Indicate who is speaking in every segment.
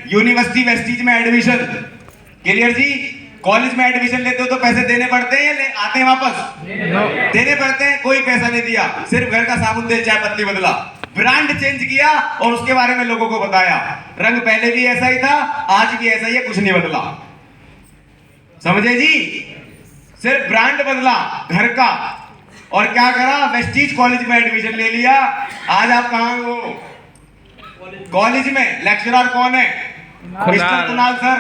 Speaker 1: University Vestige में admission, clear जी। College में admission लेते हो तो पैसे देने पड़ते हैं या आते हैं वापस? देने पड़ते हैं। कोई पैसा नहीं दिया, सिर्फ घर का साबुन तेल चाय पत्ती बदला, ब्रांड चेंज किया और उसके बारे में लोगों को बताया। रंग पहले भी ऐसा ही था, आज भी ऐसा ही है, कुछ नहीं बदला। समझे जी? सिर्फ ब्रांड बदला घर का। और क्या करा? वेस्टीज कॉलेज में एडमिशन ले लिया। आज आप कहां हो? कॉलेज में। लेक्चरर कौन है? Mister Kunal sir.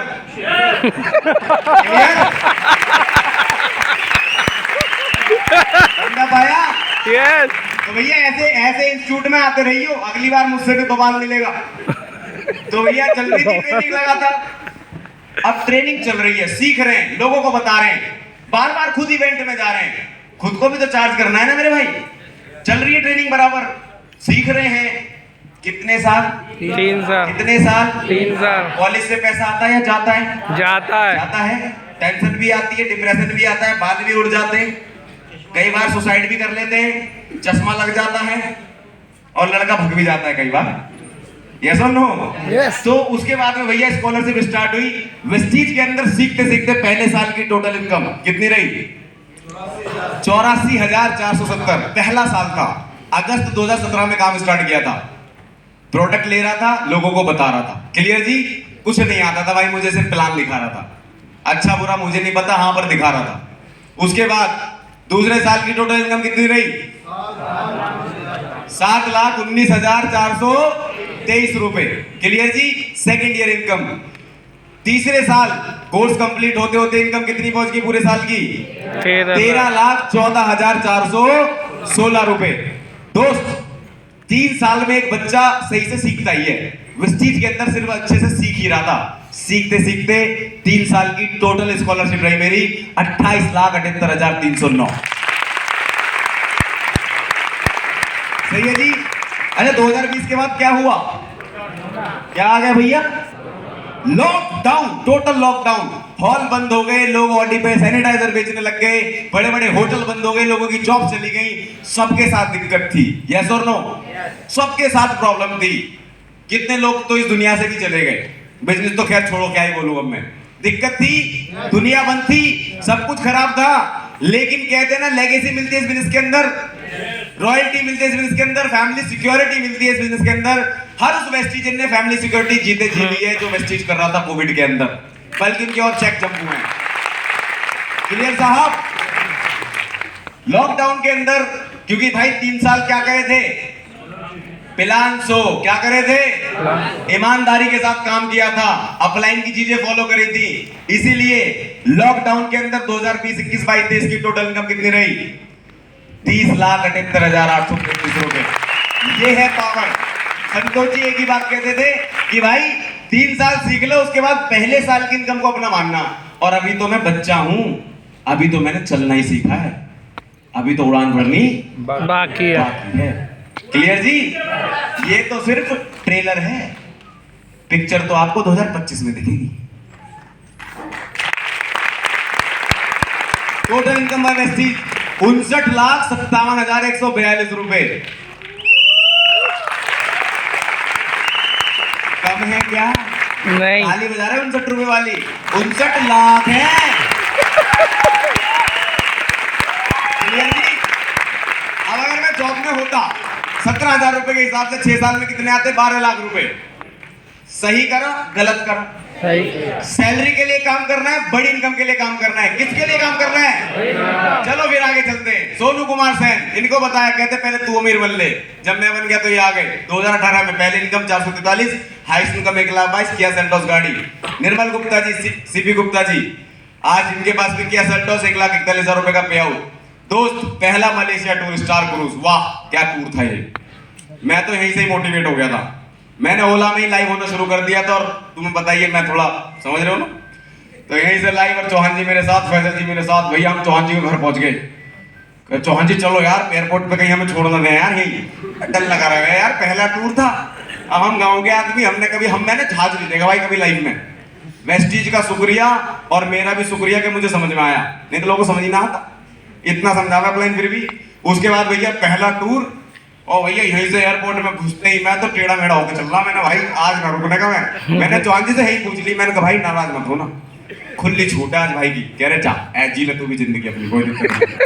Speaker 1: पाया?
Speaker 2: यस।
Speaker 1: तो भैया ऐसे ऐसे इंस्टीट्यूट में आते रहियो, अगली बार मुझसे भी बवाल मिलेगा। तो भैया चल रही थी ट्रेनिंग लगातार, अब ट्रेनिंग चल रही है, सीख रहे हैं, लोगों को बता रहे हैं, बार बार खुद इवेंट में जा रहे हैं। खुद को भी तो चार्ज करना है ना मेरे भाई। चल रही है ट्रेनिंग बराबर, सीख रहे हैं। कितने साल?
Speaker 2: 3 साल।
Speaker 1: कितने साल?
Speaker 2: 3 साल।
Speaker 1: कॉलेज से पैसा आता है या जाता है?
Speaker 2: जाता है।
Speaker 1: जाता है। टेंशन भी आती है, डिप्रेशन भी आता है, बाल भी उड़ जाते हैं, कई बार सुसाइड भी कर लेते हैं, चश्मा लग जाता है और लड़का भग भी जाता है कई बार। यस और नो?
Speaker 2: यस।
Speaker 1: तो उसके बाद में भैया स्कॉलरशिप स्टार्ट हुई। वेस्टीज के अंदर सीखते सीखते पहले साल की टोटल इनकम कितनी रही? 84,470 पहला साल था। अगस्त 2017 में काम स्टार्ट किया था। प्रोडक्ट ले रहा था, लोगों को बता रहा था। क्लियर जी? कुछ नहीं आता था भाई, मुझे सिर्फ प्लान दिखा रहा था, अच्छा बुरा मुझे नहीं पता, हाँ पर दिखा रहा था। उसके बाद दूसरे साल की टोटल इनकम कितनी रही? 7,19,423 रुपए। क्लियर जी? Second year income. तीसरे साल कोर्स कंप्लीट होते होते इनकम कितनी पहुंच गई पूरे साल की? 13,14,416 रुपए। दोस्त, 3 साल में एक बच्चा सही से सीखता ही है। वेस्टीज के अंदर सिर्फ अच्छे से सीख ही रहा था। सीखते सीखते 3 साल की टोटल स्कॉलरशिप रही मेरी 28,78,309। सही है जी? अरे 2020 के बाद क्या हुआ? क्या आ गया भैया? Lockdown, total lockdown. हॉल बंद हो गए, लोग ऑडी पे सैनिटाइजर बेचने लग गए, बड़े बड़े होटल बंद हो गए, लोगों की जॉब चली गई। सबके साथ दिक्कत थी। यस और नो? सबके साथ प्रॉब्लम थी। कितने लोग तो इस दुनिया से भी चले गए। बिजनेस तो खैर छोड़ो, क्या ही बोलूं अब मैं। दिक्कत थी, दुनिया बंद थी, सब कुछ खराब था। लेकिन कहते हैं ना, लेगेसी मिलती है इस बिजनेस के अंदर, रॉयल्टी मिलती है इस बिजनेस के अंदर, फैमिली सिक्योरिटी मिलती है इस बिजनेस के अंदर। हर उस वेस्टीज ने फैमिली सिक्योरिटी जीते जी ली है जो वेस्टीज कर रहा था कोविड के अंदर, बल्कि उनके और चेक जम्मू है। क्लियर साहब? लॉकडाउन के अंदर क्योंकि भाई 3 साल क्या करे थे? प्लान सो क्या करे थे? ईमानदारी के साथ काम किया था, अपलाइन की चीजें फॉलो करी थी। इसीलिए लॉकडाउन के अंदर 2020-21-22-23 की टोटल इनकम कितनी रही? 30,78,833 रुपए। ये है पावर। संतोष जी एक ही बात कहते थे कि भाई 3 साल सीख लो, उसके बाद पहले साल की इनकम को अपना मानना। और अभी तो मैं बच्चा हूं, अभी तो मैंने चलना ही सीखा है, अभी तो उड़ान भरनी
Speaker 2: बाकी है।
Speaker 1: क्लियर जी? ये तो सिर्फ ट्रेलर है, पिक्चर तो आपको 2025 में दिखेगी। टोटल इनकम बाय वेस्टीज 59,57,142 रुपए। कम है क्या?
Speaker 2: नहीं।
Speaker 1: ताली बजा रहे 59 रुपए वाली। 59 लाख है। क्लियर जी? अब अगर मैं जॉब में होता, 17,000 रुपए के हिसाब से 6 साल में कितने आते? 12 लाख रुपए। सही करो, गलत करो?
Speaker 2: सही।
Speaker 1: सैलरी के लिए काम करना है, बड़ी इनकम के लिए काम करना है। किसके लिए काम करना है? चलो फिर आगे चलते हैं। सोनू कुमार सेन, इनको बताया, कहते पहले तू अमीर बन ले, जब मैं बन गया तो ये आ गए। 2018 में पहले income 443, highest income 1,22,000, Kia Seltos गाड़ी। निर्मल गुप्ता जी, सीपी गुप्ता जी, आज इनके पास भी किया सेल्टोस 1,41,000 रुपए का पे आउट। दोस्त, पहला मलेशिया टूर स्टार क्रूज, वाह क्या टूर था ये। मैं तो यहीं से ही मोटिवेट हो गया था। मैंने ओला में ही लाइव होना शुरू कर दिया था, और तुम्हें बताइए मैं थोड़ा समझ रहे हो ना, तो यहीं से लाइव। और चौहान जी मेरे साथ, फैसल जी मेरे साथ। भैया हम चौहान जी के घर पहुंच गए। चौहान जी चलो यार, एयरपोर्ट पे कहीं हमें छोड़ ना दें यार, यही डर लगा रहा है यार, पहला टूर था। अब हम गाँव के आदमी, मैंने जहाज नहीं देखा भाई कभी लाइफ में। वेस्टीज का शुक्रिया, और मेरा भी शुक्रिया कि मुझे समझ में आया, नहीं तो लोगों को समझ ही ना आता। इतना समझा मैं प्लान फिर भी। उसके बाद भैया पहला टूर, और भैया यहीं से एयरपोर्ट में घुसते ही मैं तो टेढ़ा मेढ़ा होकर चल रहा, मैंने भाई आज ना रुकने का मैंने चौहान जी से यही पूछ ली, मैंने कहा भाई नाराज मत हो ना, खुली छूट है आज भाई की। कह रहे जा ऐ जी ले तू भी जिंदगी अपनी, कोई दिक्कत नहीं।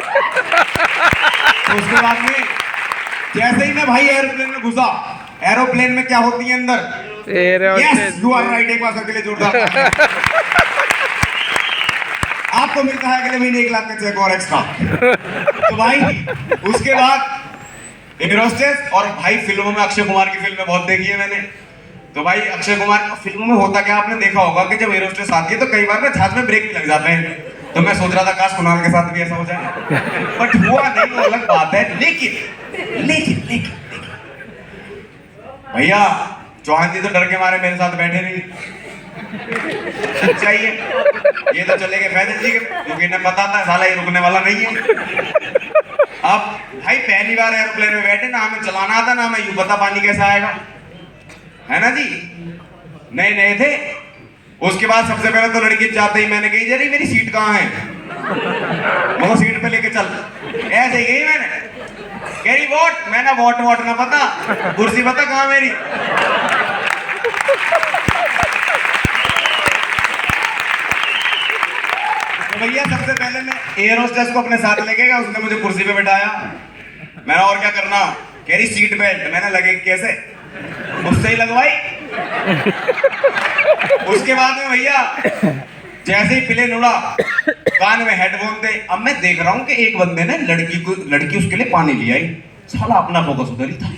Speaker 1: तो उसके बाद में जैसे ही मैं भाई एरोप्लेन में घुसा, एरोप्लेन में क्या होती है अंदर, यस यू आर राइट, एक बार सबके लिए जोरदार आपको मिलता है अगले महीने 1 लाख का चेक और एक्स्ट्रा। तो भाई उसके बाद एयर होस्टेस, और भाई फिल्मों में अक्षय कुमार की फिल्में बहुत देखी है मैंने। तो भाई अक्षय कुमार फिल्मों में होता क्या, आपने देखा होगा कि जब एयर होस्टेस आती है तो कई बार ना जहाज में ब्रेक भी लग जाते हैं। तो मैं सोच रहा था काश कुणाल के साथ भी ऐसा हो जाए, बट हुआ नहीं, वो अलग बात है। लेकिन लेकिन लेकिन भैया चौहान जी तो डर के मारे मेरे साथ बैठे नहीं। सच्चाई है, ये तो चले गए फैजल जी के, क्योंकि इन्हें पता था साला ये रुकने वाला नहीं है। अब भाई पहली बार एरोप्लेन में बैठे, ना हमें चलाना आता ना हमें यूं पता पानी कैसा आएगा, है ना जी, नए नए थे। उसके बाद सबसे पहले तो लड़की जाते ही मैंने कही जरी मेरी सीट कहाँ है, वो सीट पे लेके चल, ऐसे ही गई मैंने। कह रही वोट, मैंने वोट वोट ना पता, कुर्सी पता कहाँ मेरी। तो भैया सबसे पहले मैं एयर होस्टेस को अपने साथ लेके गया, उसने मुझे कुर्सी पे बिठाया। मैंने और क्या करना, कह रही सीट बेल्ट, मैंने लगे कैसे, मुझसे ही लगवाई। उसके बाद में भैया जैसे ही प्लेन उड़ा, कान में हेडफोन थे। अब मैं देख रहा हूँ कि एक बंदे ने लड़की उसके लिए पानी ले आई, साला अपना फोकस उधर ही था।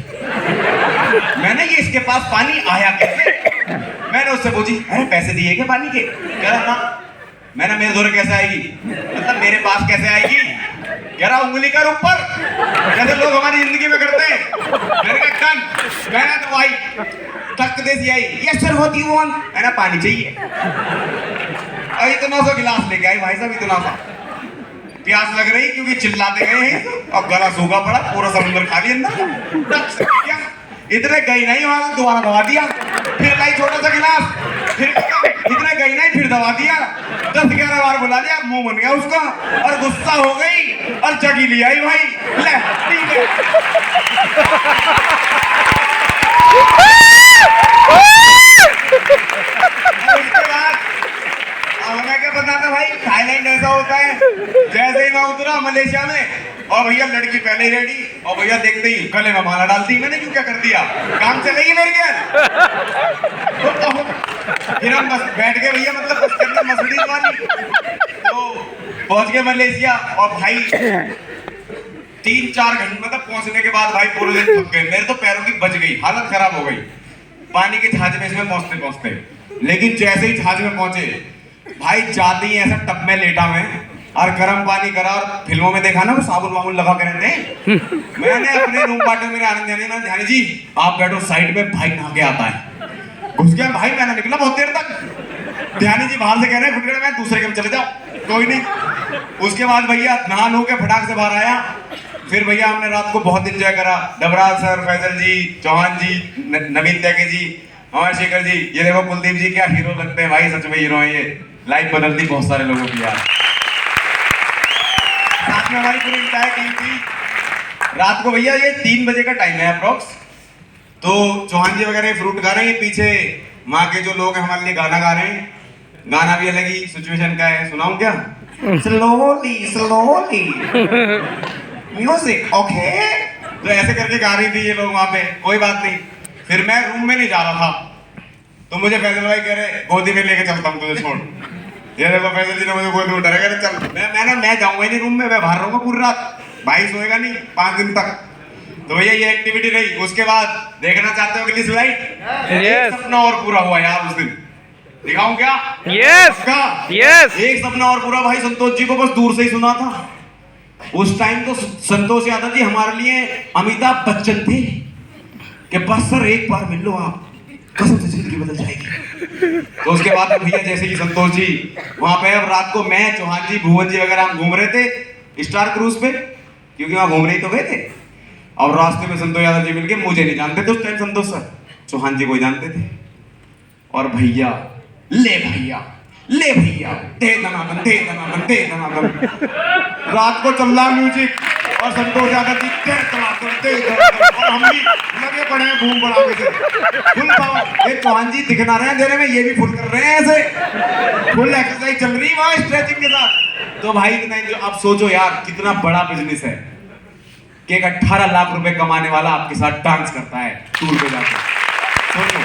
Speaker 1: मैंने ये इसके पास पानी आया कैसे, मैंने उससे पूछी अरे पैसे दिए क्या पानी के, कह रहा ना। मैंने मेरे दौरे कैसे आएगी, मतलब मेरे पास कैसे आएगी, कह रहा उंगली कर ऊपर, जैसे लोग हमारी जिंदगी में करते हैं। मैंने कहा डन, कहना तो भाई तक देसी आई, yes sir what you want, मैंने पानी चाहिए। और इतना सा गिलास लेके आई भाई साहब, इतना सा, प्यास लग रही क्योंकि चिल्लाते गए हैं और गला सूखा पड़ा, पूरा समुद्र खाली अंदर। इतने गई नहीं वहां, दोबारा दबा दिया, फिर लाई छोटा सा गिलास, फिर इतने गई नहीं, फिर दबा दिया, 10-11 बार बुला लिया, मुंह बन गया उसका और गुस्सा हो गई और जगी ले आई भाई, ले ठीक है। उसके बाद अब मैं क्या बताता भाई, थाईलैंड ऐसा होता है, जैसे ही मैं उतरा मलेशिया में और भैया लड़की पहले ही रेडी, और भैया देखते ही गले में माला डालती। मैंने क्यों क्या कर दिया, काम चलेगी मेरी क्या। फिर हम बस बैठ गए भैया, मतलब बस के अंदर मर्सिडीज वाली। तो पहुंच गए मलेशिया और भाई 3-4 घंटे मतलब पहुंचने के बाद भाई पूरे दिन थक गए, मेरे तो पैरों की बच गई, हालत खराब हो गई पानी के जहाज में इसमें पहुंचते पहुंचते। लेकिन जैसे ही जहाज में पहुंचे भाई, जाते ही ऐसा टब में लेटा मैं और गर्म पानी करा, और फिल्मों में देखा ना वो साबुन वाबुन लगा के रहते हैं। मैंने अपने रूम पार्टनर मेरे आनंद ध्यानी जी आप बैठो साइड में, भाई नहा के आता है। घुस गया भाई, मैंने निकला बहुत देर तक, ध्यानी जी बाहर से कह रहे हैं फुटकर मैं दूसरे के में चले जाओ, कोई नहीं। उसके बाद भैया नहा नो के फटाक से बाहर आया। फिर भैया हमने रात को बहुत एंजॉय करा, डबराल सर, फैजल जी, चौहान जी, नवीन त्यागी जी, अमर शेखर जी, ये देखो कुलदीप जी क्या हीरो लगते हैं भाई, सच में हीरो है ये, लाइफ बदलती बहुत सारे लोगों की यार। साथ में हमारी पूरी इंटायर टीम थी। रात को भैया ये 3 बजे का टाइम है अप्रोक्स, तो चौहान जी वगैरह फ्रूट गा रहे हैं, पीछे माँ के जो लोग हैं हमारे लिए गाना गा रहे हैं। गाना भी अलग ही सिचुएशन का है, सुनाऊं क्या? स्लोली स्लोली म्यूजिक ओके, तो ऐसे करके गा रही थी ये लोग वहां पे, कोई बात नहीं। फिर मैं रूम में नहीं जा रहा था, तो मुझे फैजल भाई कह रहे गोदी में लेके चलता हूँ तुझे, छोड़। ये देखो फैजल जी ने मुझे गोदी में उठा रहे, चल। मैं जाऊंगा नहीं रूम में, मैं बाहर रहूंगा पूरी रात, भाई सोएगा नहीं 5 दिन तक। तो भैया ये एक्टिविटी रही। उसके बाद देखना चाहते हो कि स्लाइड, सपना और पूरा हुआ यार उस दिन, दिखाऊं क्या?
Speaker 2: यस
Speaker 1: एक सपना और पूरा भाई, संतोष जी को बस दूर से ही सुना था। उस टाइम तो संतोष यादव जी हमारे लिए अमिताभ बच्चन थे कि बस सर एक बार मिल लो आप, कसम से जिंदगी बदल जाएगी। तो उसके बाद भैया जैसे कि संतोष जी वहां पे, अब रात को मैं, चौहान जी, भुवन जी वगैरह हम घूम रहे थे स्टार क्रूज पे, क्योंकि वहां घूमने ही तो गए थे। और रास्ते में संतोष यादव जी मिलके, मुझे नहीं जानते थे उस टाइम संतोष सर, चौहान जी को जानते थे। और भैया ले भैया ले भैया, दे दनादन दे दनादन दे दनादन, रात को चल रहा म्यूजिक और संतोष यादव जी दौड़ते और हम भी लगे पड़े हैं घूम बढ़ा के फुल पावर। ये चौहान जी दिखना रहे हैं अंधेरे में, ये भी फुल कर रहे हैं ऐसे, फुल एक्सरसाइज चल रही है वहां स्ट्रेचिंग के साथ। तो भाई इतना जो आप सोचो यार कितना बड़ा बिजनेस है कि एक 18 लाख रुपए कमाने वाला आपके साथ डांस करता है टूर पे जाकर। सोचो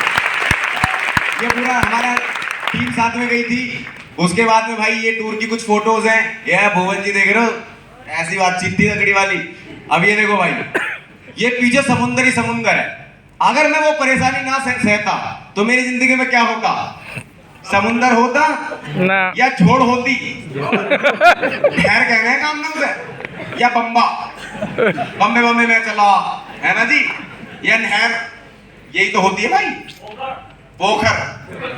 Speaker 1: ये पूरा हमारा टीम साथ में गई थी। उसके बाद में भाई ये टूर की कुछ फोटोज हैं, ये भुवन जी देख रहे हो, ऐसी बातचीत थी लकड़ी वाली। अब ये देखो भाई, ये पीछे समुंदर ही समुंदर है। अगर मैं वो परेशानी ना सहता तो मेरी जिंदगी में क्या होता? समुंदर होता
Speaker 2: ना
Speaker 1: या छोड़ होती, खैर कहना है काम नाम से, या बम्बा बम्बे बम्बे में चला, है ना जी, या नहर, यही तो होती है भाई, पोखर,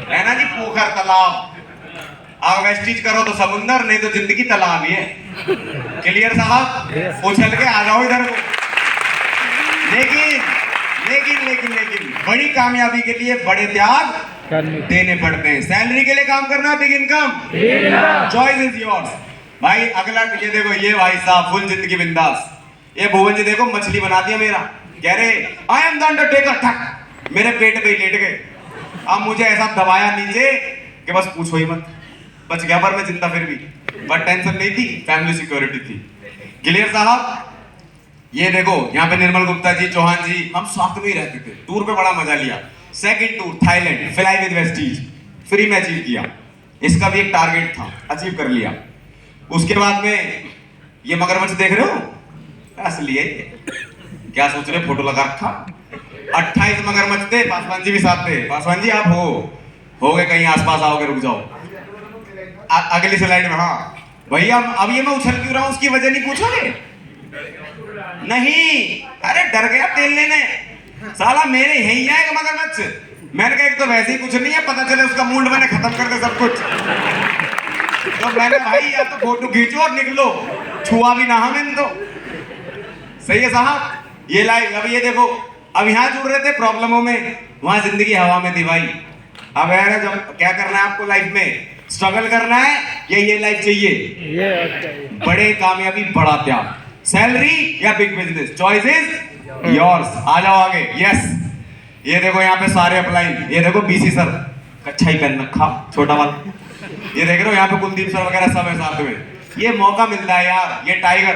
Speaker 1: है ना जी, पोखर तालाब। आप वेस्टिज करो तो समुंदर, नहीं तो जिंदगी तालाब ही है। क्लियर साहब? उछल के आ जाओ इधर को। लेकिन लेकिन लेकिन लेकिन बड़ी कामयाबी के लिए बड़े त्याग देने पड़ते हैं। सैलरी के लिए काम करना, big income, choice is yours. भाई अगला ये देखो, ये भाई साहब फुल जिंदगी बिंदास। ये भुवन जी देखो मछली बना दिया मेरा, कह रहे आई एम द अंडरटेकर, ठक मेरे पेट पे ही लेट गए। अब मुझे ऐसा दबाया नीचे कि बस पूछो ही मत, बच गया पर मैं जिंदा फिर भी, बट टेंशन नहीं थी, फैमिली सिक्योरिटी थी। क्लियर साहब? ये देखो यहाँ पे निर्मल गुप्ता जी, चौहान जी, हम साथ में ही रहते थे। टूर पे बड़ा मजा लिया। Second tour Thailand, fly with Vestige, free में अचीव किया। इसका भी एक टारगेट था, अचीव कर लिया। उसके बाद में ये मगरमच्छ देख रहे हो, असली है ये, क्या सोच रहे, फोटो लगा रखा। 28 मगरमच्छ थे, पासवान जी भी साथ थे। पासवान जी आप हो गए कहीं आसपास, आओगे, रुक जाओ अगली स्लाइड में। हाँ भैया, अब ये मैं उछल क्यों रहा हूं उसकी वजह नहीं पूछोगे? नहीं, अरे डर गया तेल लेने, साला मेरे यही आएगा मगरमच्छ। मैंने कहा एक तो वैसे ही कुछ नहीं है, पता चले उसका मूड मैंने खत्म कर दे सब कुछ। तो मैंने भाई या तो फोटो खींचो और निकलो, छुआ भी ना हमें तो। सही है साहब? ये लाइव, अब ये देखो, अब यहाँ जुड़ रहे थे प्रॉब्लमों में, वहां जिंदगी हवा में थी भाई। अब यार जब क्या करना है आपको लाइफ में, स्ट्रगल करना है या ये लाइफ चाहिए? बड़े कामयाबी, बड़ा त्याग, सैलरी या big business, choice is yours. आ जाओ आगे। यस, ये देखो यहाँ पे सारे अप्लाई, ये देखो बीसी सर कच्छा ही पहन रखा, छोटा वाला, ये देख रहे हो यहाँ पे कुलदीप सर वगैरह सब है साथ में। ये मौका मिलता है यार, ये टाइगर,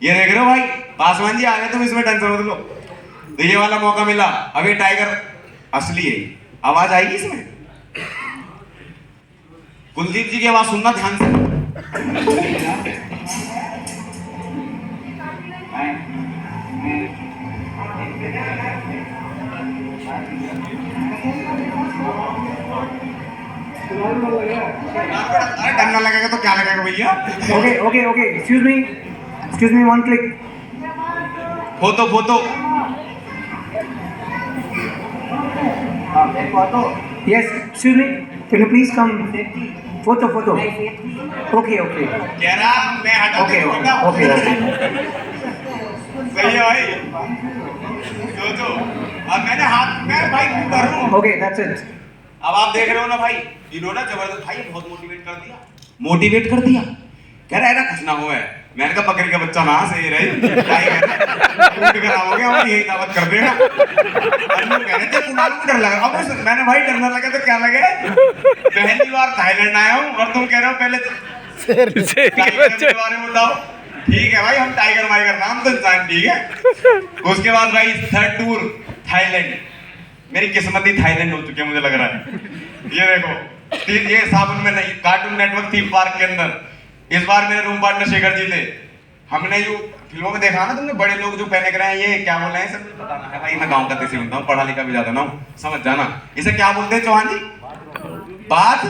Speaker 1: ये देख रहे हो भाई, पासवान जी आ गए, तुम इसमें टेंशन मत लो, तो ये वाला मौका मिला। अब ये टाइगर असली है, आवाज आएगी इसमें, कुलदीप जी की आवाज सुनना ध्यान से। अरे डरना लगेगा तो क्या लगेगा भैया?
Speaker 3: Okay. Excuse me, one click.
Speaker 1: Photo
Speaker 3: Yes, excuse me. Can you please come? Photo. Okay.
Speaker 1: कह रहा मैं हटा
Speaker 3: Okay.
Speaker 1: सही है भाई, जो अब मैंने हाथ में भाई ऊपर हूँ।
Speaker 3: Okay, that's it.
Speaker 1: अब आप देख रहे हो ना भाई, इन्होंने जबरदस्त भाई बहुत मोटिवेट कर दिया। कह रहा है ना कुछ ना हुआ है। मैंने कहा बकरी का बच्चा ना सही रही, कराओगे और यही दावत कर देगा। कहने थे तुम्हारे को डर लगा। अब मैंने भाई डरना लगा तो क्या लगे, पहली बार थाईलैंड आया हूँ और तुम कह रहे हो पहले टाइगर के बारे में बताओ। ठीक है भाई, हम टाइगर वाइगर नाम तो इंसान, ठीक है। उसके बाद भाई थर्ड टूर थाईलैंड, मेरी किस्मत ही थाईलैंड हो चुकी है मुझे लग रहा है। ये देखो, ये साबुन में नहीं, कार्टून नेटवर्क थीम पार्क के अंदर। इस बार मेरे रूम पार्टनर शेखर जी थे। हमने जो फिल्मों में देखा ना तुमने, बड़े लोग जो पहने कर रहे हैं, ये क्या बोल रहे हैं सब बताना है भाई। मैं गांव का देसी बनता हूँ, पढ़ा लिखा भी ज्यादा ना हूँ, समझ जाना। इसे क्या बोलते हैं चौहान जी? बाथ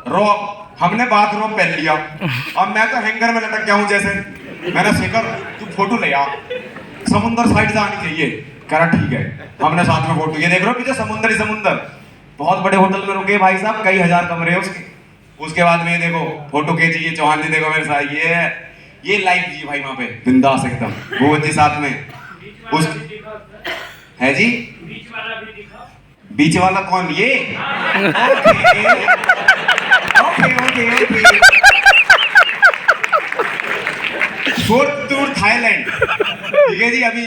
Speaker 1: रोब। हमने बाथ रोब पहन लिया और मैं तो हैंगर में लटक गया हूँ जैसे। मैंने शेखर तू फोटो ले आ, समुद्र साइड से आनी चाहिए। कह रहा ठीक है, हमने साथ में फोटो। ये देख रहे हो पीछे समुद्र ही समुद्र, बहुत बड़े होटल में रुके भाई साहब, कई हजार कमरे हैं उसके। उसके बाद में देखो फोटो खींची, चौहान जी देखो मेरे साथ, ये लाइफ जी भाई वहां पे बिंदास एकदम, भुवन जी साथ में। उस है जी बीच वाला कौन? ये ओके 4th टूर थाईलैंड। ठीक है जी, अभी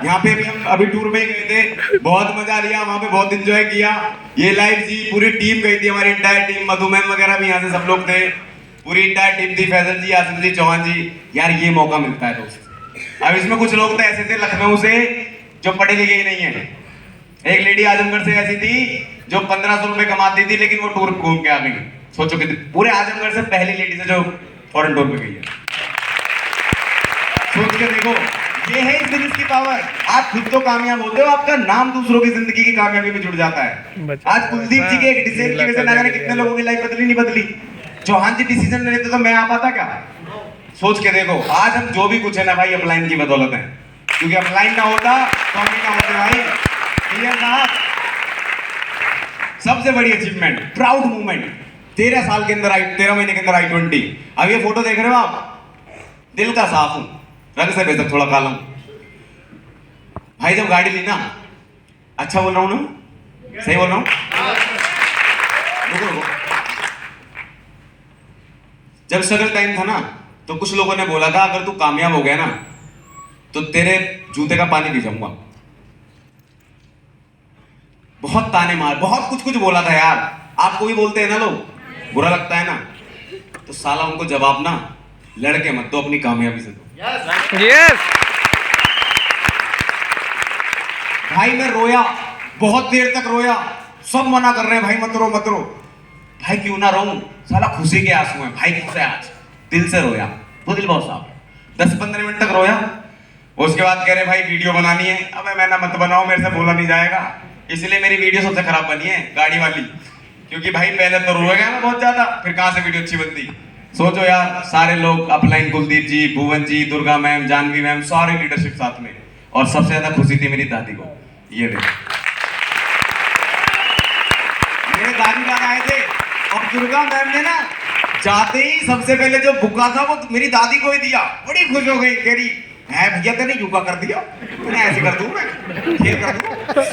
Speaker 1: यहाँ पे भी हम अभी टूर में ही गए थे, बहुत मजा लिया वहाँ पे, बहुत एंजॉय किया। ये लाइव जी पूरी टीम गई थी, हमारी इंटायर टीम, मधुमेह वगैरह भी यहाँ से सब लोग थे, पूरी इंटायर टीम थी, फैजल जी, आसिफ जी, चौहान जी। यार ये मौका मिलता है दोस्त। अब इसमें कुछ लोग तो ऐसे थे लखनऊ से जो पढ़े लिखे ही नहीं है। एक लेडी आजमगढ़ से ऐसी थी जो 1500 रुपए कमाती थी, लेकिन वो टूर घूम के आ गई। सोचो कि पूरे आजमगढ़ से पहली लेडी से जो फॉरेन टूर पे गई है। सोच के देखो, ये है इस बिजनेस की पावर। आप खुद तो कामयाब होते हो, आपका नाम दूसरों की जिंदगी की कामयाबी में जुड़ जाता है। आज कुलदीप जी के एक डिसीजन की वजह से ना जाने कितने लोगों की लाइफ बदली नहीं बदली। चौहान जी डिसीजन ले लेते तो मैं आ पाता क्या? सोच के देखो, आज हम जो भी कुछ है ना भाई, अपलाइन की बदौलत है। क्योंकि अपलाइन ना होता तो हम भी ना होते भाई। क्लियर साहब? सबसे बड़ी अचीवमेंट, प्राउड मूवमेंट, 13 साल के अंदर आई, 13 महीने के अंदर I-20। अब ये फोटो देख रहे हो आप, दिल का साफ हूं, रंग से बेशक थोड़ा काला हूं भाई। जब गाड़ी ली ना, अच्छा बोल रहा हूं ना, सही बोल रहा हूं? रुको रुको। जब स्ट्रगल टाइम था ना, तो कुछ लोगों ने बोला था अगर तू कामयाब हो गया ना तो तेरे जूते का पानी पी जाऊंगा। बहुत ताने मार, बहुत कुछ कुछ बोला था यार। आपको भी बोलते हैं ना लोग, बुरा लगता है ना, तो साला उनको जवाब ना लड़के मत दो, अपनी कामयाबी से दो।
Speaker 2: यस
Speaker 1: भाई मैं रोया, बहुत देर तक रोया, सब मना कर रहे हैं भाई मत रो मत रो। भाई क्यों ना रोऊं, साला खुशी के आंसू हैं भाई, खुश है आज, दिल से रोया। तो दिल बहुत साफ, 10-15 मिनट तक रोया। उसके बाद कह रहे भाई वीडियो बनानी है। अबे मैंने मत बनाओ, मेरे से बोला नहीं जाएगा, इसलिए मेरी वीडियो सबसे खराब बनी है, गाड़ी वाली। क्योंकि भाई पहले तो रोया गया मैं बहुत ज्यादा, फिर कहां से वीडियो अच्छी बनती। सोचो यार, सारे लोग अपलाइन, कुलदीप जी, भुवन जी, दुर्गा मैम, जानवी मैम, सारे लीडरशिप साथ में, और सबसे ज्यादा खुशी थी मेरी दादी को। ये देखो, मेरे दादी जान आए थे और दुर्गा मैम ने ना जाते ही सबसे पहले जो बुका था वो मेरी दादी को ही दिया। बड़ी खुश हो गई, कह रही है भैया तेने योगा कर दिया, मैंने ऐसे कर दूं, मैं खेल कर दूं।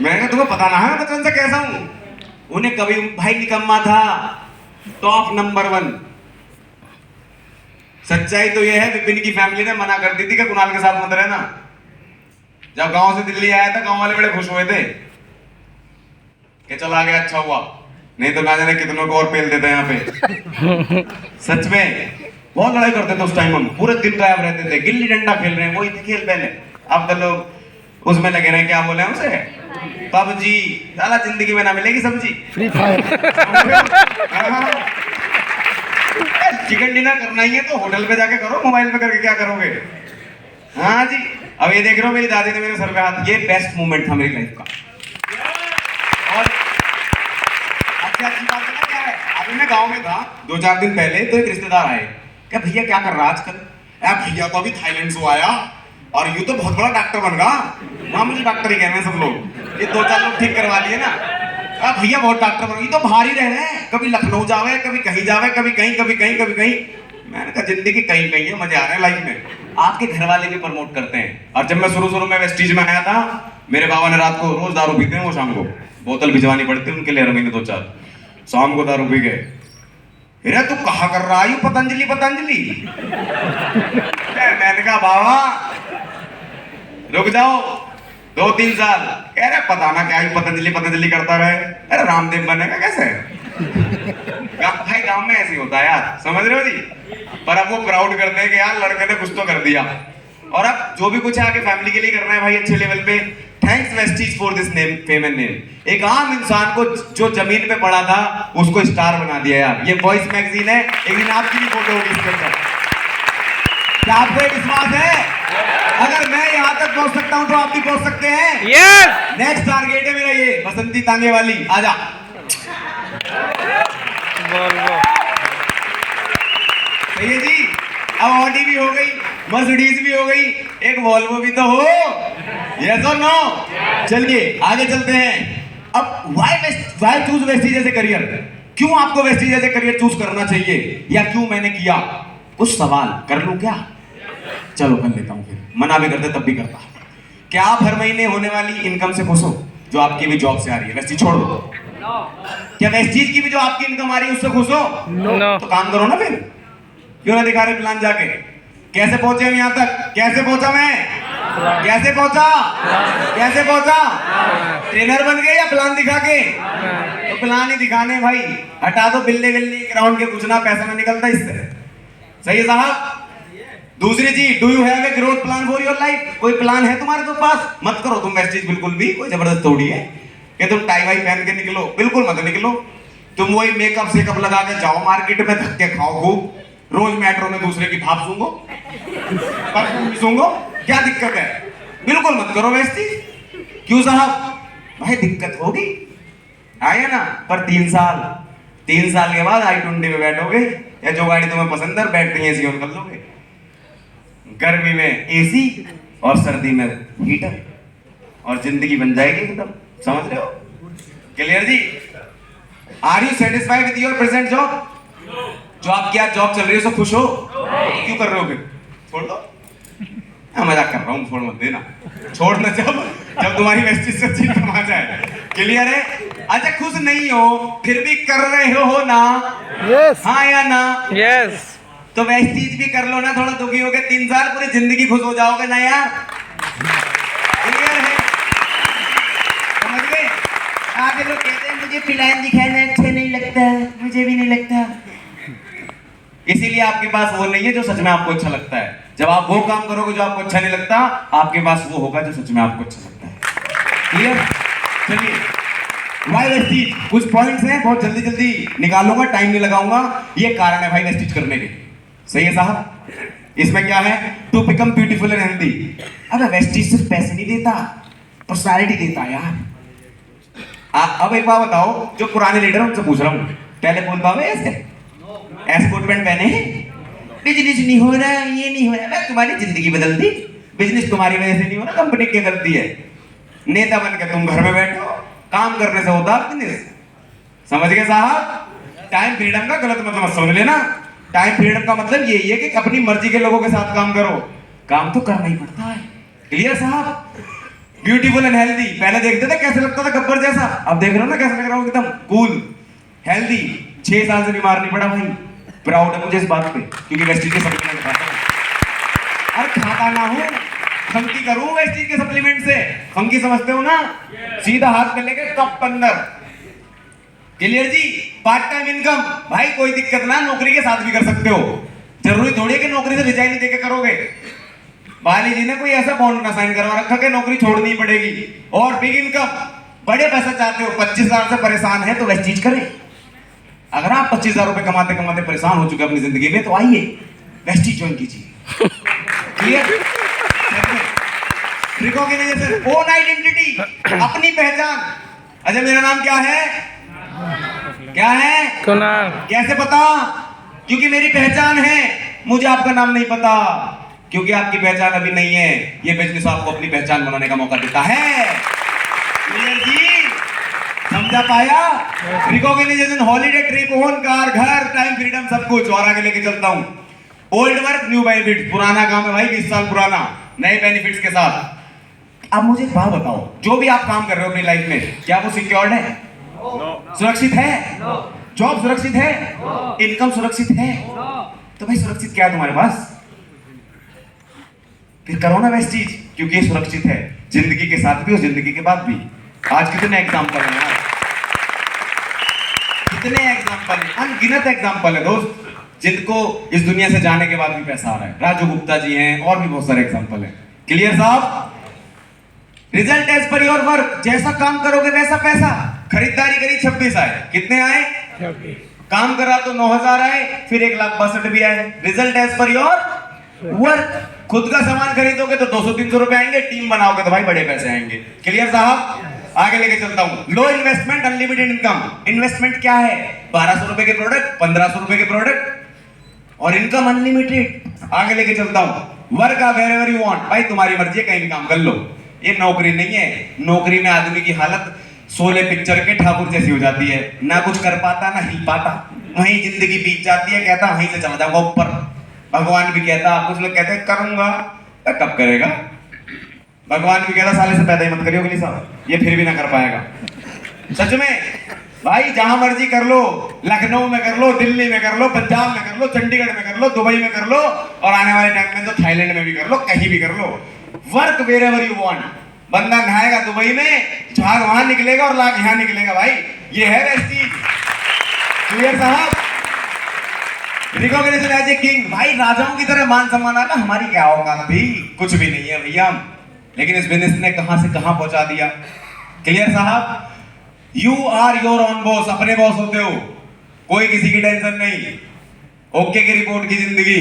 Speaker 1: मैंने तुम्हें पता ना है बचपन से कैसा हूं। उन्हें कभी भाई निकम्मा था, टॉप नंबर 1। सच्चाई तो यह है, विपिन की फैमिली ने मना कर दी थी कि कुणाल के साथ मत रहना। जब गांव से दिल्ली आया था, गांव वाले बड़े खुश हुए थे कि चला गया, अच्छा हुआ, नहीं तो ना जाने कितनों को और पेल देते यहाँ पे। सच में बहुत लड़ाई करते थे उस टाइम, हम पूरे दिन गायब रहते थे, गिल्ली डंडा खेल रहे हैं, वही खेल पहले। अब तो लोग उसमें लगे रहे, क्या बोले उसे, पबजी। साला जिंदगी में ना मिलेगी सब्जी, फ्री फायर। चिकन डिनर करना ही है तो होटल पे जाके करो, मोबाइल पे करके क्या करोगे? हाँ जी। अब ये देख रहे हो, मेरी दादी ने मेरे सर पे हाथ, ये बेस्ट मोमेंट था मेरी लाइफ का। और अच्छी बात है ना, क्या है, अभी मैं गांव में था 2-4 दिन पहले, तो एक रिश्तेदार आए, क्या भैया क्या कर रहा आजकल? भैया तो अभी थाईलैंड से आया और यूं तो बहुत बड़ा डॉक्टर बन गया। वहां मुझे डॉक्टर ही कह रहे हैं सब लोग, ये 2-4 लोग ठीक करवा लिए ना। भैया बहुत डॉक्टर बन गई, तो बाहर ही रह रहे हैं, कभी लखनऊ जावे, कभी कहीं जावे, कभी कहीं, कभी कहीं, कभी कहीं। मैंने कहा जिंदगी कहीं कहीं है, मजे आ रहे हैं लाइफ में। आपके घर वाले भी प्रमोट करते हैं। और जब मैं शुरू में वेस्टीज में आया था, मेरे बाबा ने रात को, रोज दारू पीते हैं वो, शाम को बोतल भिजवानी पड़ती है उनके लिए, हर महीने 2-4, शाम को दारू पी गए। अरे तू कहा कर रहा है पतंजलि पतंजलि? मैंने कहा बाबा रुक जाओ 2-3 साल। कह रहे पता ना क्या पतंजलि पतंजलि करता रहे। अरे रामदेव बनेगा कैसे? भाई गांव में ऐसे ही होता है यार, समझ रहे हो जी। पर अब वो प्राउड करते हैं कि यार लड़के ने कुछ तो कर दिया। और अब जो भी कुछ है आगे फैमिली के लिए करना है भाई, अच्छे लेवल पे। Thanks Vestige for this name, fame and name. एक आम इंसान को जो जमीन पे पड़ा था उसको स्टार बना दिया यार। ये वॉइस मैगजीन है, एक दिन आपकी भी फोटो होगी इसके अंदर। क्या आपको एक विश्वास है अगर मैं यहाँ तक पहुंच सकता हूँ तो आप भी पहुंच सकते हैं?
Speaker 2: यस
Speaker 1: नेक्स्ट टारगेट है मेरा ये, बसंती तांगे वाली, आजा। सही है जी। अब ऑडी भी हो गई, मर्सिडीज भी हो गई, एक वॉल्वो भी तो हो। यस और नो? चलिए आगे चलते हैं। अब why choose Vestige as a career? क्यों आपको Vestige as a career choose करना चाहिए, या क्यों मैंने किया? कुछ सवाल कर लूं क्या? चलो कर लेता हूं, फिर मना भी करते तब भी करता। क्या आप हर महीने होने वाली इनकम से खुश हो जो आपकी भी जॉब से आ रही है? वेस्टीज छोड़ दो। क्या वेस्टीज की भी जो आपकी इनकम आ रही है उससे खुश हो?
Speaker 2: नो।
Speaker 1: तो काम करो ना फिर, क्यों ना दिखा रहे प्लान जाके? कैसे पहुंचे हम यहाँ तक? कैसे पहुंचा मैं? कैसे पहुंचा? कैसे पहुंचा? ट्रेनर बन गए या प्लान दिखा के? तो प्लान ही दिखाने भाई। हटा दो बिल्ले बिल्ले ग्राउंड के, कुछ ना पैसा ना निकलता इससे। सही है साहब। दूसरी चीज, do you have a growth plan for your life? कोई प्लान है तुम्हारे तो पास? मत करो तुम वेस्टीज बिल्कुल भी, कोई जबरदस्त थोड़ी है कि तुम टाई वाई पहन के निकलो, बिल्कुल मत निकलो। तुम वही मेकअप सेकअप लगा के जाओ मार्केट में, धक्के खाओ खूब, रोज मेट्रो में दूसरे की भाप सूंघो, परफ्यूम भी सूंघो, क्या दिक्कत है? बिल्कुल मत करो वेस्टी। क्यों साहब? भाई दिक्कत होगी, आया ना, पर 3 साल के बाद i20 में बैठोगे, या जो गाड़ी तुम्हें पसंद है बैठ के एसी ऑन कर लोगे। गर्मी में एसी और सर्दी में हीटर, और जिंदगी बन जाएगी एकदम। समझ रहे हो? क्लियर जी? Are you satisfied with your present job? जो आपकी आज जॉब चल रही है उससे खुश हो? क्यों कर रहे हो फिर? छोड़ दो। हाँ, मजाक कर रहा हूँ, छोड़ मत देना। छोड़ना जब तुम्हारी वेस्टीज से चीज कमा जाए। क्लियर है? अच्छा, खुश नहीं हो फिर भी कर रहे हो ना?
Speaker 2: यस
Speaker 1: हाँ या ना?
Speaker 2: यस
Speaker 1: तो वेस्टीज भी कर लो ना, थोड़ा दुखी हो गए 3 साल, पूरी जिंदगी खुश हो जाओगे ना यार। क्लियर है? समझ गए? आगे लोग कहते हैं मुझे फिलहाल दिखाना अच्छा नहीं लगता, मुझे भी नहीं लगता। इसीलिए आपके पास वो नहीं है जो सच में आपको अच्छा लगता है। जब आप वो काम करोगे जो आपको अच्छा नहीं लगता, आपके पास वो होगा जो सच में आपको अच्छा लगता है। क्लियर? चलिए, वाई वेस्टीज, कुछ पॉइंट्स हैं, बहुत जल्दी जल्दी निकालूंगा, टाइम नहीं लगाऊंगा। ये कारण है भाई वेस्टीज करने के। सही है साहब? इसमें क्या है? To become beautiful and healthy. अबे वेस्टीज सिर्फ पैसे नहीं देता, पर्सनालिटी देता है यार। अब एक बात बताओ, जो पुराने लीडर उनसे पूछ रहा हूँ, पहले बोल पावे ऐसे कोट पैंट पहने, बिजनेस नहीं हो रहा, ये नहीं हो रहा, तुम्हारी जिंदगी बदल दी। बिजनेस तुम्हारी वजह से नहीं हो रहा, कंपनी की गलती है। नेता बन के तुम घर में बैठो, काम करने से होता बिजनेस। समझ गए साहब? टाइम फ्रीडम का गलत मतलब मत समझ लेना। टाइम फ्रीडम का मतलब यही है कि अपनी मर्जी के लोगों के साथ काम करो, काम तो करना ही पड़ता है। क्लियर साहब? ब्यूटीफुल एंड हेल्दी, पहले देखते थे कैसे लगता था गब्बर जैसा, अब देख रहे हो ना कैसे लग रहा हूँ, एकदम कूल हेल्दी। 6 साल से बीमार नहीं पड़ा भाई, प्राउड है मुझे इस बात पे, क्योंकि वेस्टीज के सप्लीमेंट खाता हूं। अरे खाता ना हूं, फंकी करूं वेस्टीज के सप्लीमेंट से। फंकी समझते हो ना? सीधा हाथ में लेके टॉप 15। क्लियर जी? पार्ट टाइम इनकम, भाई कोई दिक्कत ना, नौकरी के साथ भी कर सकते हो। जरूरी थोड़ी है कि नौकरी से रिजाइन ही देके करोगे। बाली जी ने कोई ऐसा बॉन्ड ना साइन करवा रखा कि नौकरी छोड़नी ही पड़ेगी। और बिग इनकम, बड़े पैसा चाहते हो, 25,000 से परेशान है तो वेस्टीज करें। अगर आप 25,000 रुपए कमाते कमाते परेशान हो चुके अपनी जिंदगी में, तो आइए वेस्टीज ज्वाइन कीजिए। क्लियर? रिकॉग्निशन, ओन आइडेंटिटी, अपनी पहचान। अच्छा, मेरा नाम क्या है? क्या है?
Speaker 2: कुणाल।
Speaker 1: कैसे पता? क्योंकि मेरी पहचान है। मुझे आपका नाम नहीं पता, क्योंकि आपकी पहचान अभी नहीं है। ये बिजनेस आपको अपनी पहचान बनाने का मौका देता है। क्लियर जी? समझा पाया? Recognition, holiday trip, own car, घर, टाइम फ्रीडम, सब कुछ। और आगे लेके चलता हूं, ओल्ड वर्क न्यू बेनिफिट, पुराना काम है भाई 20 साल पुराना, नए बेनिफिट्स के साथ। अब मुझे एक बात बताओ, जो भी आप काम कर रहे हो अपनी लाइफ में, क्या वो सिक्योर्ड है? सुरक्षित है? जॉब सुरक्षित है? इनकम सुरक्षित है? तो भाई सुरक्षित क्या है तुम्हारे पास? फिर करो ना वेस्टीज, क्योंकि ये सुरक्षित है जिंदगी के साथ भी और जिंदगी के बाद भी। आज कितने एग्जाम्पल हैं यार, कितने एग्जाम्पल हैं, अनगिनत एग्जाम्पल है दोस्त, जिनको इस दुनिया से जाने के बाद भी पैसा आ रहा है। राजू गुप्ता जी हैं, और भी बहुत सारे एग्जाम्पल हैं। क्लियर साहब? Result as per your work, जैसा काम करोगे वैसा पैसा। खरीदारी करी 26 आए, कितने आए? काम करा तो 9,000 आए, फिर 1,62,000 भी आए। Result as per your work. खुद का सामान खरीदोगे तो 200-300 रुपए आएंगे, टीम बनाओगे तो भाई बड़े पैसे आएंगे। क्लियर साहब? आगे लेके चलता हूं, लो इन्वेस्टमेंट अनलिमिटेड इनकम। इन्वेस्टमेंट क्या है? 1,200 रुपए के प्रोडक्ट, 1,500 रुपए के प्रोडक्ट, और इनकम अनलिमिटेड। आगे लेके चलता हूं, वर्क वेयरएवर यू वांट, भाई तुम्हारी मर्जी है, कहीं भी काम कर लो। ये नौकरी नहीं है। नौकरी में आदमी की हालत शोले पिक्चर के ठाकुर जैसी हो जाती है, ना कुछ कर पाता ना हिल पाता, वहीं जिंदगी बीत जाती है, कहता वहीं से चला जाऊंगा ऊपर। भगवान भी कहता, कुछ लोग कहते हैं करूंगा, कब करेगा? भगवान भी कहता साले से पैदा ही मत करियो अगली साल, ये फिर भी ना कर पाएगा। सच में भाई जहां मर्जी कर लो, लखनऊ में कर लो, दिल्ली में कर लो, पंजाब में कर लो, चंडीगढ़ में कर लो, दुबई में कर लो, और आने वाले टाइम में तो थाईलैंड में भी कर लो, कहीं भी कर लो। Work wherever you want. बंदा नहाएगा दुबई में, झाग वहां निकलेगा और लाख यहां निकलेगा भाई। ये है वेस्टीज। क्लियर साहब? Recognition as a king. भाई राजाओं की तरह मान सम्मान आना हमारी क्या औकात थी? कुछ भी नहीं है भैया हम। लेकिन इस बिजनेस ने कहां से कहां पहुंचा दिया। क्लियर साहब? You are your own boss. अपने बॉस होते हो, कोई किसी की टेंशन नहीं। ओके की रिपोर्ट की जिंदगी।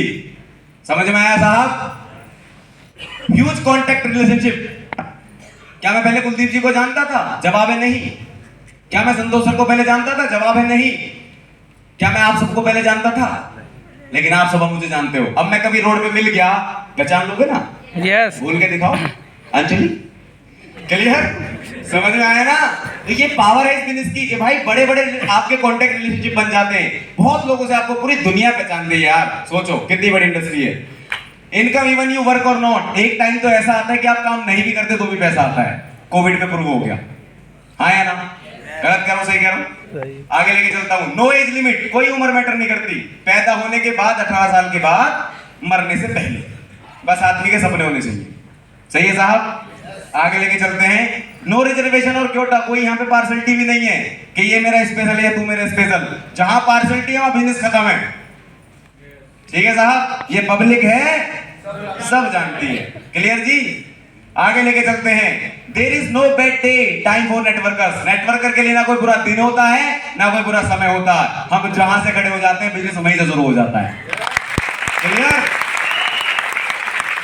Speaker 1: समझ में आया साहब? Huge contact relationship. क्या मैं पहले कुलदीप जी को जानता था? जवाब है नहीं। क्या मैं संतोष सर को पहले जानता था? जवाब है नहीं। क्या मैं आप सबको पहले जानता था? लेकिन आप सब मुझे जानते हो। अब मैं कभी रोड पे मिल गया, पहचान लोगे ना?
Speaker 2: यस।
Speaker 1: बोल के दिखाओ अंजलि। क्लियर? समझ में आया ना? तो ये पावर है इस बिजनेस की कि भाई बड़े बड़े आपके कॉन्टैक्ट रिलेशनशिप बन जाते हैं। बहुत लोगों से आपको पूरी दुनिया पहचानती है यार। सोचो कितनी बड़ी इंडस्ट्री है। इनकम इवन यू वर्क और नॉट। एक टाइम तो ऐसा आता है कि आप काम नहीं भी करते तो भी पैसा आता है। कोविड में प्रूव हो गया। हाँ या ना? गलत कह रहा हूं, सही कह रहा हूं? आगे लेके चलता हूं। No age limit. कोई उम्र मैटर नहीं करती। पैदा होने के बाद, 18 साल के बाद, मरने से पहले, बस आदमी के सपने होने चाहिए। सही है साहब? आगे लेके चलते हैं। नो रिजर्वेशन और क्योटा। कोई यहाँ पे पार्सलिटी भी नहीं है कि ये मेरा स्पेशल है या तू मेरा स्पेशल। जहां पार्सलिटी है वहां बिजनेस खत्म है। ठीक है साहब? ये पब्लिक है, सब जानती है। क्लियर जी? आगे लेके चलते हैं। There is no bad day time for networkers. Networker के लिए ना कोई बुरा दिन होता है, ना कोई बुरा समय होता है। हम जहां से खड़े हो जाते हैं बिजनेस वहीं से शुरू हो जाता है। Clear?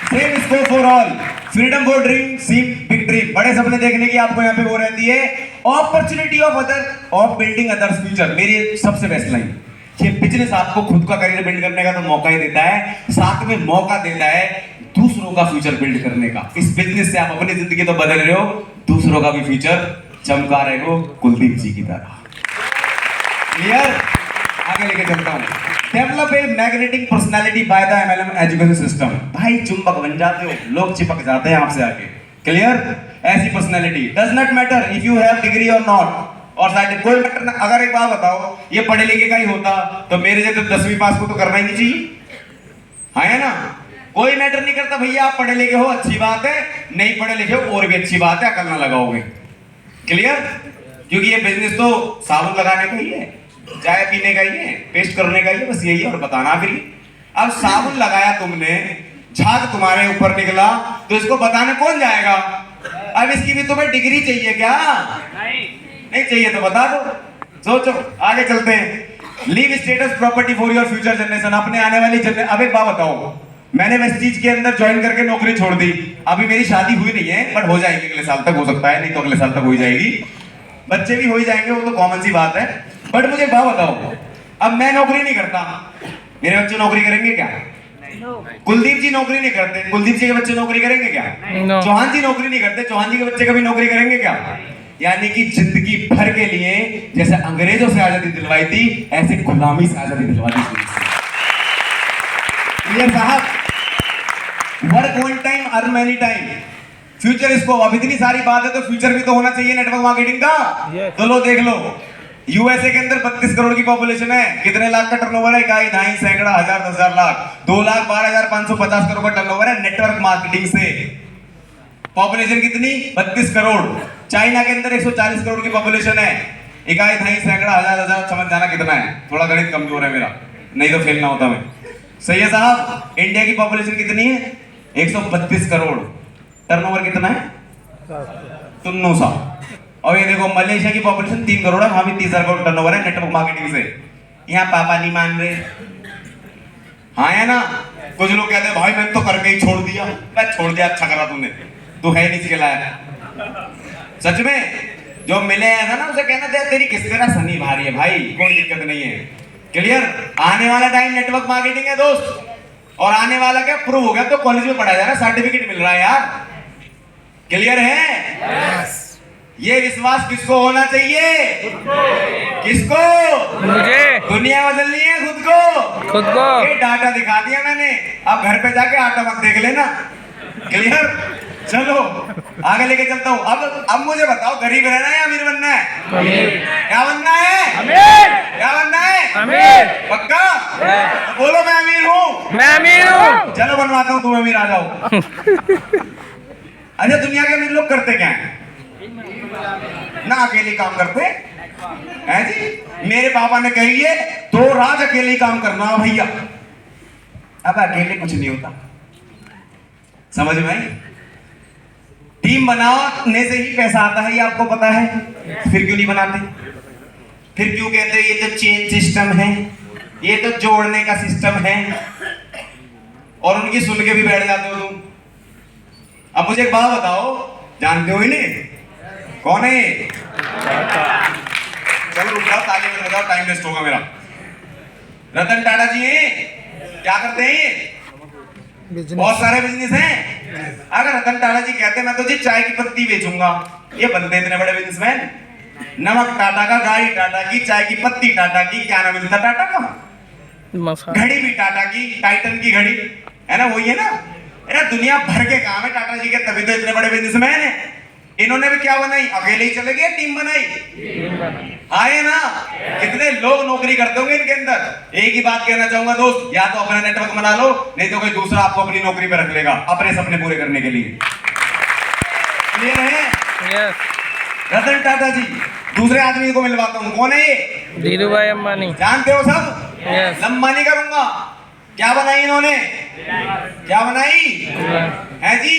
Speaker 1: Same scope for all. Freedom for dream, seem big dream. बड़े सपने देखने की आपको यहाँ पे वो रहती है। Opportunity of other of building others future. मेरी सबसे बेस्ट लाइन। ये बिजनेस आपको खुद का करियर बिल्ड करने का तो मौका ही देता है, साथ में मौका देता है दूसरों का फ्यूचर बिल्ड करने का। इस बिजनेस से आप अपनी जिंदगी तो बदल रहे हो, दूसरों का भी फ्यूचर चमका रहे हो कुलदीप जी की तरह। क्लियर? आगे लेके चलता हूं। Develop a magnetic personality by the MLM education system. भाई चुंबक बन जाते हो, लोग चिपक जाते हैं आपसे आके। क्लियर? ऐसी personality does not matter if you have degree और नॉट। और साइड कोई मैटर ना। अगर एक बात बताओ, ये पढ़े लिखे का ही होता तो मेरे जैसे 10वीं पास को तो करना ही नहीं चाहिए। हाँ है ना? कोई मैटर नहीं करता भैया। आप पढ़े लिखे हो, अच्छी बात है। नहीं पढ़े लिखे हो, और भी अच्छी बात है, अकल ना लगाओगे। क्लियर? क्योंकि ये बिजनेस तो साबुन लगाने का ही है, चाय पीने का ही है, पेस्ट करने का ही है, बस यही है और बताना भी। अब साबुन लगाया तुमने, झाग तुम्हारे ऊपर निकला, तो इसको बताने कौन जाएगा? अब इसकी भी तुम्हें डिग्री चाहिए क्या? नहीं चाहिए तो बता दो। सोचो, आगे चलते हैं। Leave status property for your future generation. अपने आने वाली जनरेशन। अब एक बात बताओ, मैंने वेस्टीज के अंदर ज्वाइन करके नौकरी छोड़ दी। अभी मेरी शादी हुई नहीं है, बट हो जाएगी अगले साल तक, हो सकता है, नहीं तो अगले साल तक हो जाएगी। बच्चे भी हो ही जाएंगे, वो तो कॉमन सी बात है। बट मुझे बात बताओ, अब मैं नौकरी नहीं करता, मेरे बच्चे नौकरी करेंगे क्या? कुलदीप जी नौकरी नहीं करते, कुलदीप जी के बच्चे नौकरी करेंगे क्या? चौहान जी नौकरी नहीं करते, चौहान जी के बच्चे कभी नौकरी करेंगे क्या? यानी कि जिंदगी भर के लिए जैसे अंग्रेजों से आजादी दिलवाई थी, ऐसे गुलामी से आजादी दिलवा दी। क्लियर साहब? Work one time, earn many time. Future इसको, अब इतनी सारी बात है तो फ्यूचर भी तो होना चाहिए नेटवर्क मार्केटिंग का। तो लो देख लो, यूएसए के अंदर 32 करोड़ की पॉपुलेशन है। कितने लाख का टर्नओवर है? इकाई, ढाई, सैकड़ा, हजार, 10,000 लाख, 2,12,550 करोड़ का टर्नओवर है नेटवर्क मार्केटिंग से। पॉपुलेशन कितनी? 32 करोड़। चाइना के अंदर 140 करोड़ की पॉपुलेशन है। इकाई, ढाई, सैकड़ा, हजार, समझ जाना कितना है। थोड़ा गणित कमजोर है मेरा, नहीं तो फेल ना होता मैं। सही है साहब? इंडिया की पॉपुलेशन कितनी है? 132 करोड़। टर्नओवर कितना है? 9300। और ये देखो मलेशिया की पॉपुलेशन 3 करोड़ है, वहां भी 30,000 करोड़ टर्नओवर है नेटवर्क मार्केटिंग से। यहाँ पापा नहीं मान रहे। हाँ है ना? कुछ लोग कहते हैं भाई मैंने तो करके ही छोड़ दिया। मैं छोड़ दिया, अच्छा करा तूने, तू है नहीं सिखलाया। सच में जो मिले है ना, उसे कहना चाहिए तेरी किस तरह सनी भारी है भाई, कोई दिक्कत नहीं है। क्लियर? आने वाला टाइम नेटवर्क मार्केटिंग है दोस्त। और आने वाला क्या प्रूव हो गया तो कॉलेज में पढ़ाया जा रहा है, सर्टिफिकेट मिल रहा है यार। क्लियर है? yes. ये विश्वास किसको होना चाहिए? किसको?
Speaker 2: मुझे।
Speaker 1: दुनिया बदलनी है खुद को।
Speaker 2: खुद को।
Speaker 1: ये डाटा दिखा दिया मैंने, अब घर पे जाके आटा मत देख लेना। क्लियर? चलो आगे लेके चलता हूँ। अब मुझे बताओ, गरीब रहना है या अमीर बनना है? क्या बनना है?
Speaker 2: अमीर।
Speaker 1: क्या बनना है?
Speaker 2: अमीर।
Speaker 1: पक्का? तो बोलो मैं अमीर हूँ।
Speaker 2: मैं अमीर हूँ।
Speaker 1: चलो बनवाता हूँ, तुम अमीर आ जाओ। अच्छा, दुनिया के अमीर लोग करते क्या है? ना अकेले काम करते हैं जी। मेरे पापा ने कहिए तो राज अकेले ही काम करना भैया। अब अकेले कुछ नहीं होता, समझ में आई? टीम बनाने से ही पैसा आता है, ये आपको पता है। फिर क्यों नहीं बनाते? फिर क्यों कहते हैं ये तो चेन सिस्टम है, ये तो जोड़ने का सिस्टम है, और उनकी सुन के भी बैठ जाते हो तुम। अब मुझे एक बात बताओ, जानते हो इन्हें? कौन है ये? चलो रुक जाओ, ताली मत बजाओ, टाइम वेस्ट होगा मेरा। रतन टाटा जी हैं। क्या करते हैं ये? बहुत सारे बिजनेस हैं। अगर रतन टाटा जी कहते मैं तो जी चाय की पत्ती बेचूंगा, ये बनते इतने बड़े बिजनेसमैन। नमक टाटा का, गाड़ी टाटा की, चाय की पत्ती टाटा की, क्या नाम मिलता टाटा का? घड़ी भी टाटा की, टाइटन की घड़ी है ना, वही है ना। यार दुनिया भर के काम है टाटा जी के, तभी तो इतने बड़े बिजनेसमैन है। इन्होंने भी क्या बनाई? अकेले ही चले गए, टीम बनाई। आए ना, कितने लोग नौकरी करते होंगे इनके अंदर। एक ही बात कहना चाहूंगा दोस्त, या तो अपना नेटवर्क बना लो, नहीं तो कोई दूसरा आपको अपनी नौकरी पे रख लेगा अपने सपने पूरे करने के लिए। क्लियर है?
Speaker 2: यस।
Speaker 1: रतन टाटा जी। दूसरे आदमी को मिलवाता हूँ, कौन है ये?
Speaker 2: धीरू भाई अंबानी।
Speaker 1: जानते हो सब?
Speaker 2: यस।
Speaker 1: लंबा नहीं करूंगा। क्या बनाई इन्होंने? क्या बनाई है जी?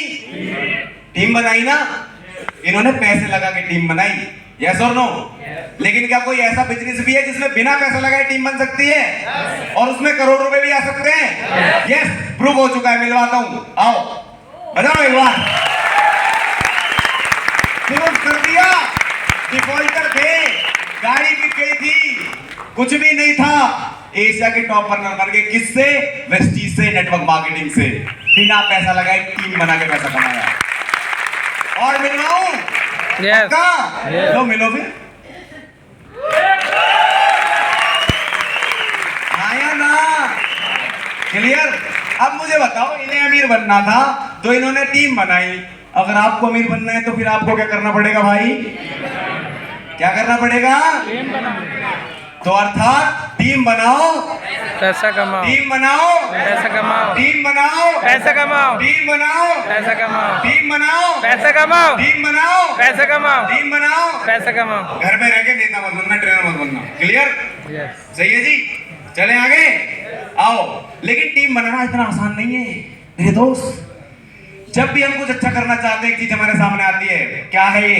Speaker 1: टीम बनाई ना। इन्होंने पैसे लगा के टीम बनाई, यस और नो? लेकिन क्या कोई ऐसा बिजनेस भी है जिसमें बिना पैसा लगाए टीम बन सकती है और उसमें करोड़ रुपए भी आ सकते हैं? यस, प्रूव हो चुका है, मिलवाता हूं। आओ बजाओ एक बार। प्रूव कर दिया। डिफॉल्टर थे, गाड़ी बिक गई थी, कुछ भी नहीं था। एशिया के टॉप रनर बन गए, किससे? वेस्टीज से, नेटवर्क मार्केटिंग से। बिना पैसा लगाए टीम बना के पैसा कमाया। और मिलवाऊं?
Speaker 2: यस।
Speaker 1: लो मिलो फिर। आया ना? क्लियर? अब मुझे बताओ, इन्हें अमीर बनना था तो इन्होंने टीम बनाई। अगर आपको अमीर बनना है तो फिर आपको क्या करना पड़ेगा भाई? क्या करना पड़ेगा? तो अर्थात टीम बनाओ,
Speaker 2: पैसा कमाओ।
Speaker 1: टीम बनाओ,
Speaker 2: पैसा कमाओ।
Speaker 1: टीम बनाओ,
Speaker 2: पैसा कमाओ।
Speaker 1: टीम बनाओ,
Speaker 2: पैसा कमाओ।
Speaker 1: टीम बनाओ,
Speaker 2: पैसा कमाओ।
Speaker 1: टीम बनाओ,
Speaker 2: पैसा कमाओ।
Speaker 1: टीम बनाओ।
Speaker 2: पैसा कमाओ।
Speaker 1: घर पे रह के नेता मत बनना, ट्रेनर मत बनना। क्लियर?
Speaker 2: यस।
Speaker 1: सही है जी। चले आगे आओ। लेकिन टीम बनाना इतना आसान नहीं है मेरे दोस्त। जब भी हम कुछ अच्छा करना चाहते हैं, एक चीज हमारे सामने आती है, क्या है ये?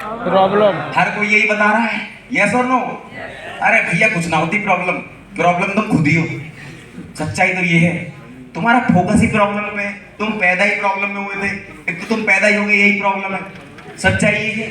Speaker 2: प्रॉब्लम।
Speaker 1: हर कोई यही बता रहा है, यस और नो? अरे भैया कुछ ना होती प्रॉब्लम, प्रॉब्लम तुम खुद ही हो। सच्चाई तो ये है, तुम्हारा फोकस ही प्रॉब्लम पे है। तुम पैदा ही प्रॉब्लम में हुए थे, एक तो तुम पैदा ही हो गए, यही प्रॉब्लम है। सच्चाई ये है।